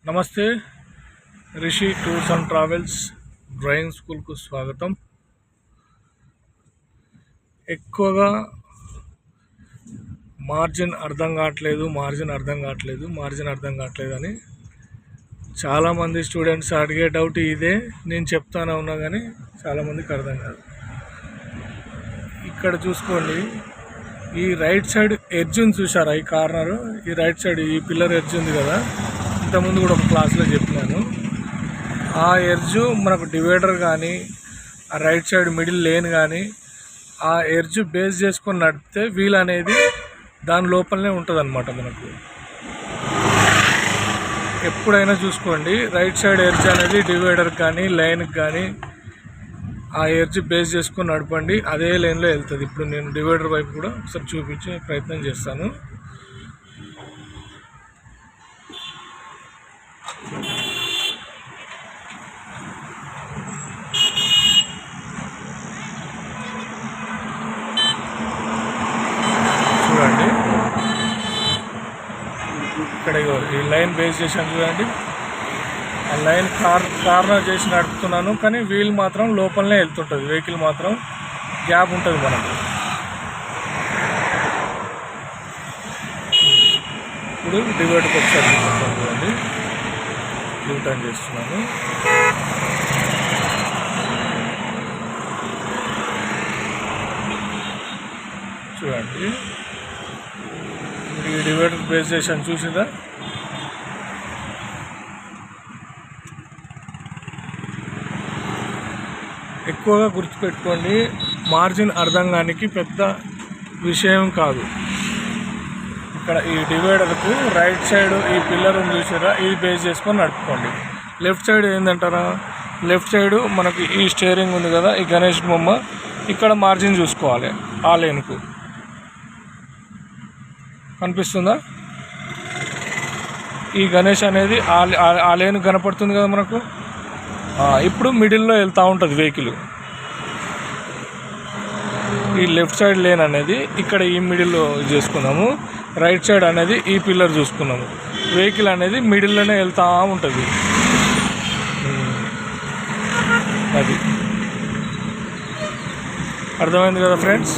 నమస్తే, Rishi tours and travels driving స్కూల్కు స్వాగతం. ఎక్కువగా మార్జిన్ అర్థం కావట్లేదు అని చాలామంది స్టూడెంట్స్ అడిగే డౌట్ ఇదే. నేను చెప్తానే ఉన్నా కానీ చాలామందికి అర్థం కాదు. ఇక్కడ చూసుకోండి, ఈ రైట్ సైడ్ ఎడ్జ్ ఉంది చూసారా, ఈ కార్నర్, ఈ రైట్ సైడ్ ఈ పిల్లర్ ఎడ్జ్ ఉంది కదా, ఇంతకుముందు కూడా ఒక క్లాస్లో చెప్పినాను. ఆ ఎడ్జ్ మనకు డివైడర్ కానీ, ఆ రైట్ సైడ్ మిడిల్ లేన్ కానీ, ఆ ఎడ్జ్ బేస్ చేసుకొని నడిపితే వీల్ అనేది దాని లోపలనే ఉంటుంది అన్నమాట. మనకు ఎప్పుడైనా చూసుకోండి, రైట్ సైడ్ ఎడ్జ్ అనేది డివైడర్ కానీ లైన్కి కానీ ఆ ఎడ్జ్ బేస్ చేసుకొని నడపండి, అదే లైన్లో వెళ్తుంది. ఇప్పుడు నేను డివైడర్ వైపు కూడా ఒకసారి చూపించే ప్రయత్నం చేస్తాను. చూడండి, ఇక్కడ ఈ లైన్ బేస్ చేసాను చూడండి. ఆ లైన్ కార్నర్ చేసి నడుపుతున్నాను, కానీ వీల్ మాత్రం లోపలనే వెళ్తుంటుంది. వెహికల్ మాత్రం గ్యాప్ ఉంటుంది మనకు. ఇప్పుడు డివైడర్కి ఒకసారి చూడండి, యూ టర్న్ చేస్తున్నాను. చూడండి, ఈ డివైడర్ బేస్ చేసాను, చూసిందా? ఎక్కువగా గుర్తుపెట్టుకోండి, మార్జిన్ అర్థం కానికి పెద్ద విషయం కాదు. ఇక్కడ ఈ డివైడర్కు రైట్ సైడ్ ఈ పిల్లర్ ఉంది చూసారా, ఇది బేస్ చేసుకొని నడుపుకోండి. లెఫ్ట్ సైడ్ ఏంటంటారా, లెఫ్ట్ సైడ్ మనకి ఈ స్టీరింగ్ ఉంది కదా, ఈ గణేష్ బొమ్మ, ఇక్కడ మార్జిన్ చూసుకోవాలి. ఆ లేన్కు కనిపిస్తుందా, ఈ గణేష్ అనేది ఆ లేన్ కనపడుతుంది కదా మనకు. ఇప్పుడు మిడిల్లో వెళ్తూ ఉంటుంది వెహికల్. ఈ లెఫ్ట్ సైడ్ లేన్ అనేది ఇక్కడ ఈ మిడిల్లో చేసుకున్నాము, రైట్ సైడ్ అనేది ఈ పిల్లర్ చూసుకున్నాము. వెహికల్ అనేది మిడిల్లోనే వెళ్తూ ఉంటుంది. అది అర్థమైంది కదా ఫ్రెండ్స్.